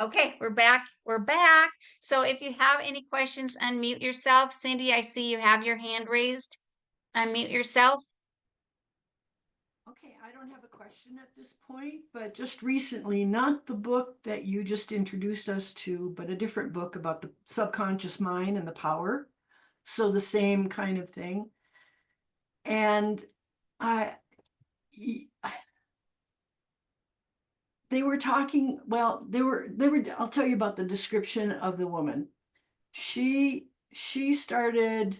Okay, we're back. We're back. So if you have any questions, unmute yourself. Cindy, I see you have your hand raised. Unmute yourself. Okay, I don't have a question at this point, but just recently, not the book that you just introduced us to, but a different book about the subconscious mind and the power. So the same kind of thing. And I, they were talking, well, they were, I'll tell you about the description of the woman. She started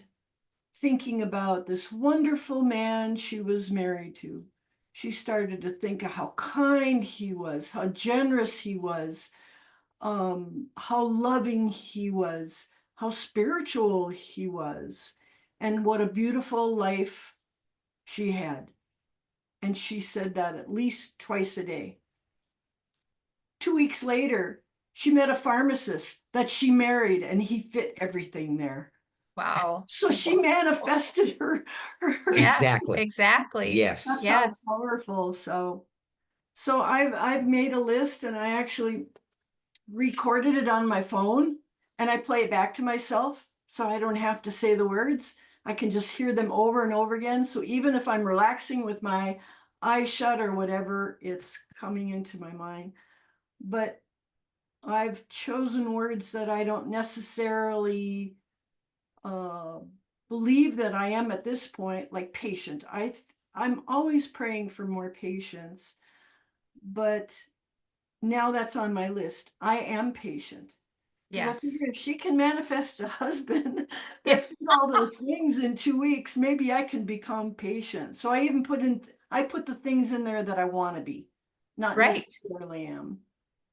thinking about this wonderful man she was married to. She started to think of how kind he was, how generous he was, how loving he was, how spiritual he was, and what a beautiful life she had. And she said that at least twice a day. 2 weeks later, she met a pharmacist that she married, and he fit everything there. Wow. So she manifested her. Yeah, Exactly. exactly. Yes. That's how Yes. powerful. So I've made a list, and I actually recorded it on my phone, and I play it back to myself so I don't have to say the words. I can just hear them over and over again. So even if I'm relaxing with my eyes shut or whatever, it's coming into my mind. But I've chosen words that I don't necessarily uh, believe that I am at this point, like patient. I'm always praying for more patience, but now that's on my list. I am patient because I Yes. figure if she can manifest a husband Yeah. that did all those things in 2 weeks, maybe I can become patient. So I even I put the things in there that I want to be, not Right. necessarily am.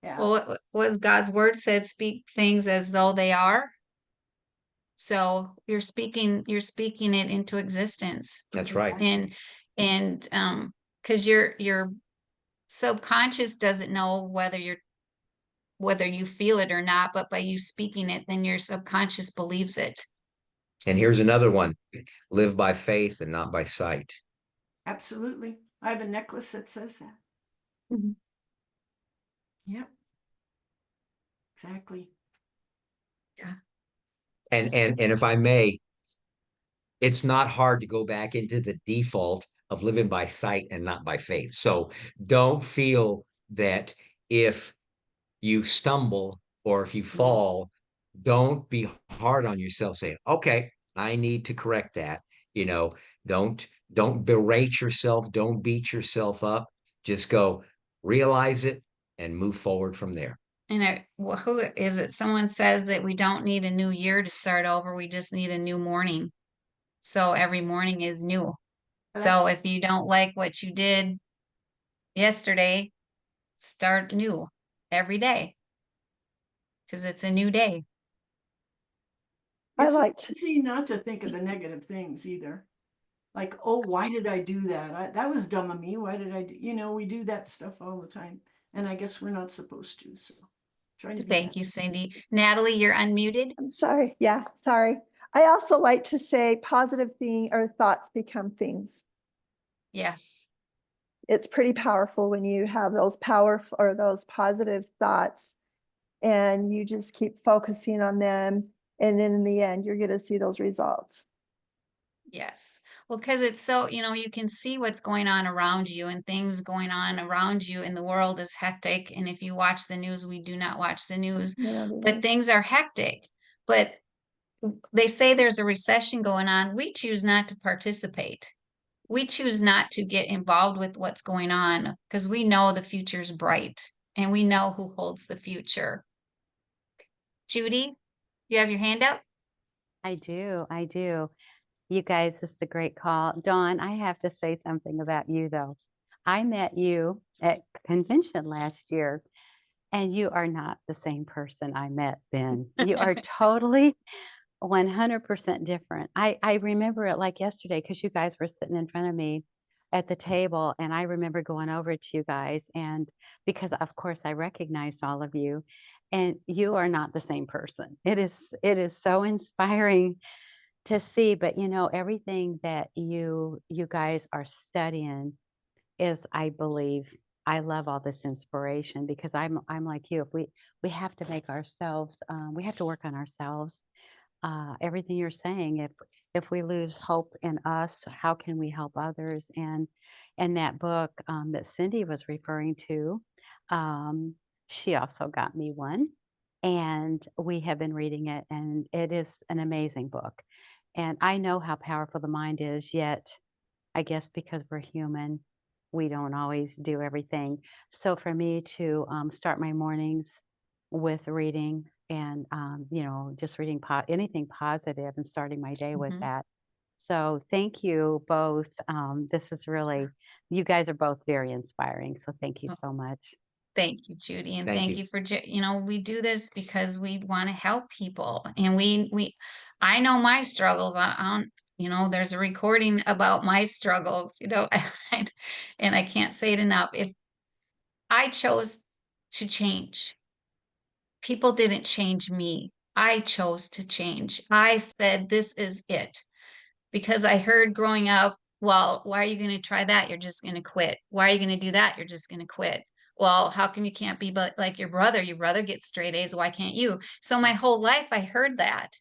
Yeah. Well, what was God's word said, speak things as though they are. So you're speaking it into existence. That's right. And because your subconscious doesn't know whether you feel it or not, but by you speaking it, then your subconscious believes it. And here's another one. Live by faith and not by sight. Absolutely. I have a necklace that says that. Mhm. Yep, exactly. Yeah. And if I may, it's not hard to go back into the default of living by sight and not by faith. So don't feel that if you stumble or if you fall, don't be hard on yourself saying, okay, I need to correct that. You know, don't don't berate yourself, don't beat yourself up. Just go realize it and move forward from there. And who is it? Someone says that we don't need a new year to start over. We just need a new morning. So every morning is new. So if you don't like what you did yesterday, start new every day because it's a new day. I It's liked, easy not to think of the negative things either. Like, oh, why did I do that? That was dumb of me. Why did I do, we do that stuff all the time. And I guess we're not supposed to. So trying to be Thank better. you, Cindy. Natalie, you're unmuted. I'm sorry. Yeah, sorry. I also like to say positive thing or thoughts become things. Yes. It's pretty powerful when you have those powerful or those positive thoughts and you just keep focusing on them. And then in the end, you're going to see those results. Yes. Well, because it's so, you can see what's going on around you and things going on around you in the world is hectic. And if you watch the news, we do not watch the news, Yeah, but things are hectic. But they say there's a recession going on. We choose not to participate. We choose not to get involved with what's going on because we know the future's bright and we know who holds the future. Judy, you have your hand up? I do. I do. You guys, this is a great call. Dawn, I have to say something about you, though. I met you at convention last year, and you are not the same person I met then. You are totally 100% different. I remember it like yesterday because you guys were sitting in front of me at the table, and I remember going over to you guys, and because of course I recognized all of you, and you are not the same person. It is so inspiring to see, but everything that you guys are studying is, I believe, I love all this inspiration because I'm like you. If we have to make ourselves, we have to work on ourselves. Everything you're saying, if we lose hope in us, how can we help others? And that book that Cindy was referring to, um, she also got me one, and we have been reading it, and it is an amazing book. And I know how powerful the mind is, yet I guess because we're human, we don't always do everything. So for me to start my mornings with reading and, just reading anything positive and starting my day with Mhm. that. So thank you both. This is really, you guys are both very inspiring. So thank you Oh, so much. thank you, Judy, and Thank thank you. you for, we do this because we want to help people. And I know my struggles there's a recording about my struggles, and I can't say it enough. If I chose to change, people didn't change me. I chose to change. I said, this is it. Because I heard growing up, well, why are you going to try that? You're just going to quit. Why are you going to do that? You're just going to quit. Well, how come you can't be but like your brother? Your brother gets straight A's. Why can't you? So my whole life I heard that.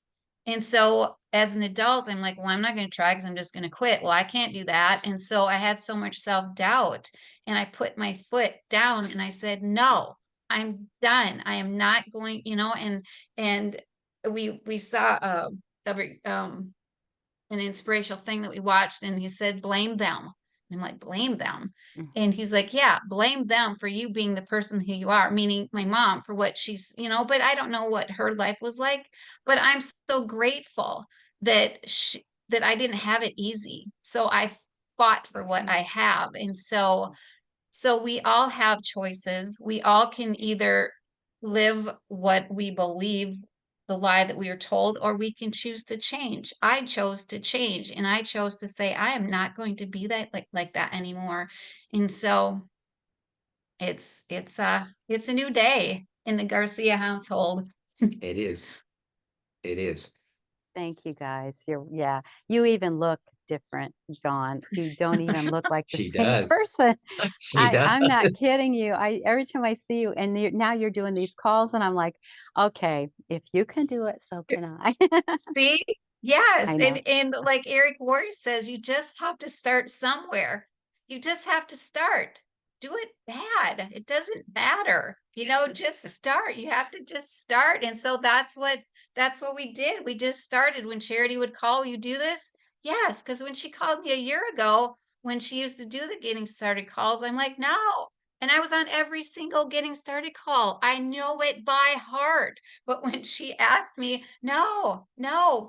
And so as an adult, I'm like, well, I'm not going to try because I'm just going to quit. Well, I can't do that. And so I had so much self-doubt, and I put my foot down and I said, no, I'm done. I am not going, and we saw an inspirational thing that we watched, and he said blame them. And I'm like, blame them? Mhm. And he's like, yeah, blame them for you being the person who you are, meaning my mom, for what she's, but I don't know what her life was like. But I'm so grateful that I didn't have it easy, so I fought for what I have. And so we all have choices. We all can either live what we believe, the lie that we are told, or we can choose to change. I chose to change, and I chose to say, I am not going to be that like that anymore. And so it's a new day in the Garcia household. It is. It is. Thank you guys. Yeah, you even look different, John. You don't even look like the She same does. person. She I'm not does. kidding you. Every time I see you and now you're doing these calls and I'm like, okay, if you can do it, so can I. See? Yes. I know. And like Eric Worre says, you just have to start somewhere. You just have to start. Do it bad. It doesn't matter. Just start. You have to just start. And so that's what we did. We just started. When Charity would call, you do this? Yes, because when she called me a year ago, when she used to do the getting started calls, I'm like, no. And I was on every single getting started call. I know it by heart. But when she asked me, no, no,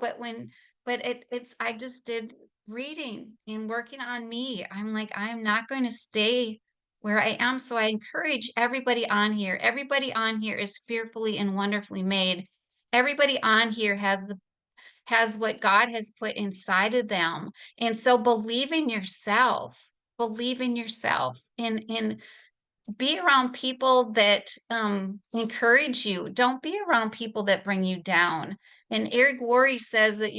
I just did reading and working on me. I'm like, I'm not going to stay where I am. So I encourage everybody on here. Everybody on here is fearfully and wonderfully made. Everybody on here has what God has put inside of them. And so believe in yourself. Believe in yourself, and be around people that encourage you. Don't be around people that bring you down. And Eric Worre says that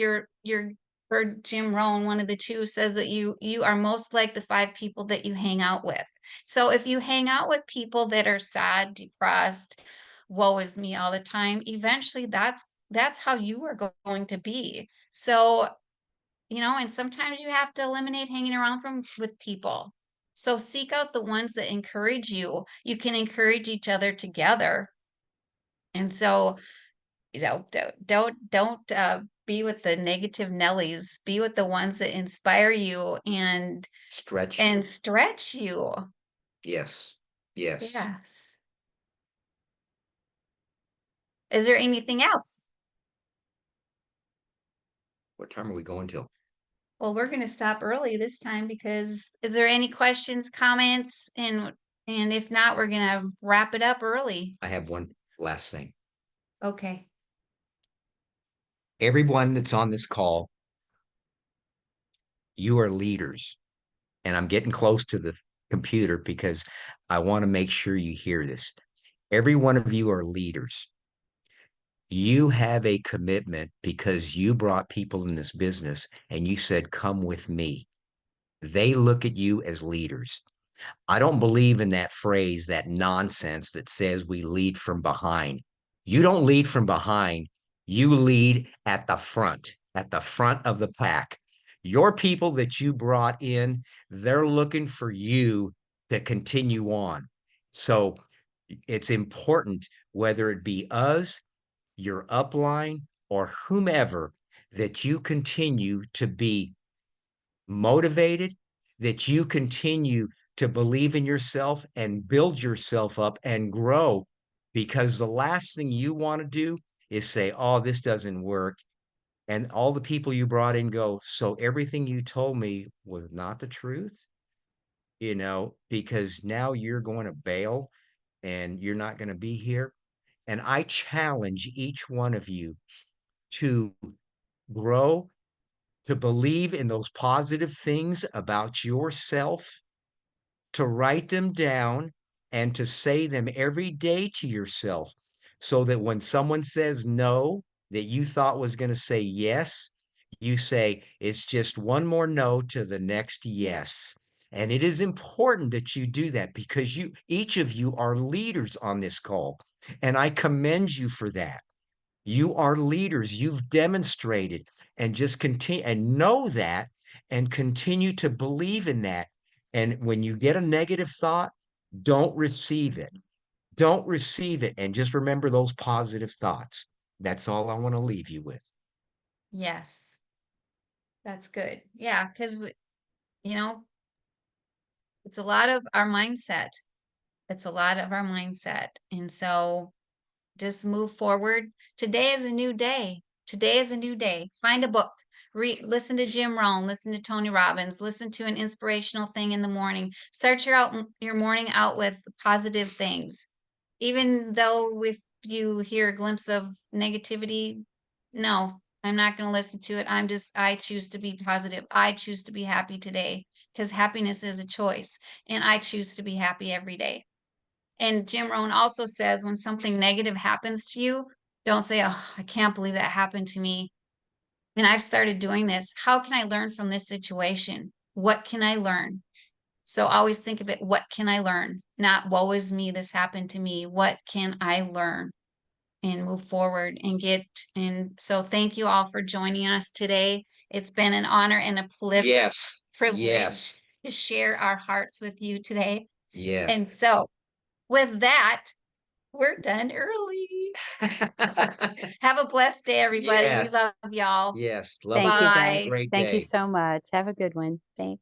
or Jim Rohn, one of the two, says that you are most like the 5 people that you hang out with. So if you hang out with people that are sad, depressed, woe is me all the time, eventually that's how you are going to be. So, and sometimes you have to eliminate hanging around with people. So seek out the ones that encourage you. You can encourage each other together. And so, don't be with the negative Nellies. Be with the ones that inspire you and Stretch. stretch you. Yes. Yes. Yes. Is there anything else? What time are we going till? Well, we're going to stop early this time because is there any questions, comments, and if not, we're going to wrap it up early. I have one last thing. Okay. Everyone that's on this call, you are leaders. And I'm getting close to the computer because I want to make sure you hear this. Every one of you are leaders. You have a commitment because you brought people in this business and you said, come with me. They look at you as leaders. I don't believe in that phrase, that nonsense that says we lead from behind. You don't lead from behind. You lead at the front of the pack. Your people that you brought in, they're looking for you to continue on. So it's important, whether it be us, your upline, or whomever, that you continue to be motivated, that you continue to believe in yourself and build yourself up and grow. Because the last thing you want to do is say, oh, this doesn't work. And all the people you brought in go, so everything you told me was not the truth, because now you're going to bail and you're not going to be here. And I challenge each one of you to grow, to believe in those positive things about yourself, to write them down and to say them every day to yourself, so that when someone says no, that you thought was going to say yes, you say, it's just one more no to the next yes. And it is important that you do that, because each of you are leaders on this call. And I commend you for that. You are leaders. You've demonstrated, and just continue and know that, and continue to believe in that. And when you get a negative thought, don't receive it. Don't receive it. And just remember those positive thoughts. That's all I want to leave you with. Yes. That's good. Yeah, because you know, it's a lot of our mindset. It's a lot of our mindset. And so just move forward. Today is a new day. Today is a new day. Find a book. Listen to Jim Rohn, listen to Tony Robbins, listen to an inspirational thing in the morning. Start your morning out with positive things. Even though if you hear a glimpse of negativity, no, I'm not going to listen to it. I choose to be positive. I choose to be happy today, because happiness is a choice, and I choose to be happy every day. And Jim Rohn also says, when something negative happens to you, don't say, oh, I can't believe that happened to me. And I've started doing this. How can I learn from this situation? What can I learn? So always think of it, what can I learn? Not, woe is me, this happened to me. What can I learn? And move forward and so thank you all for joining us today. It's been an honor and a Yes. privilege Yes. to share our hearts with you today. Yes. And so with that, we're done early. Have a blessed day, everybody. Yes. We love y'all. Yes. Love Thank you. you, Bye. guys. Great Thank you day. so much. Have a good one. Thanks.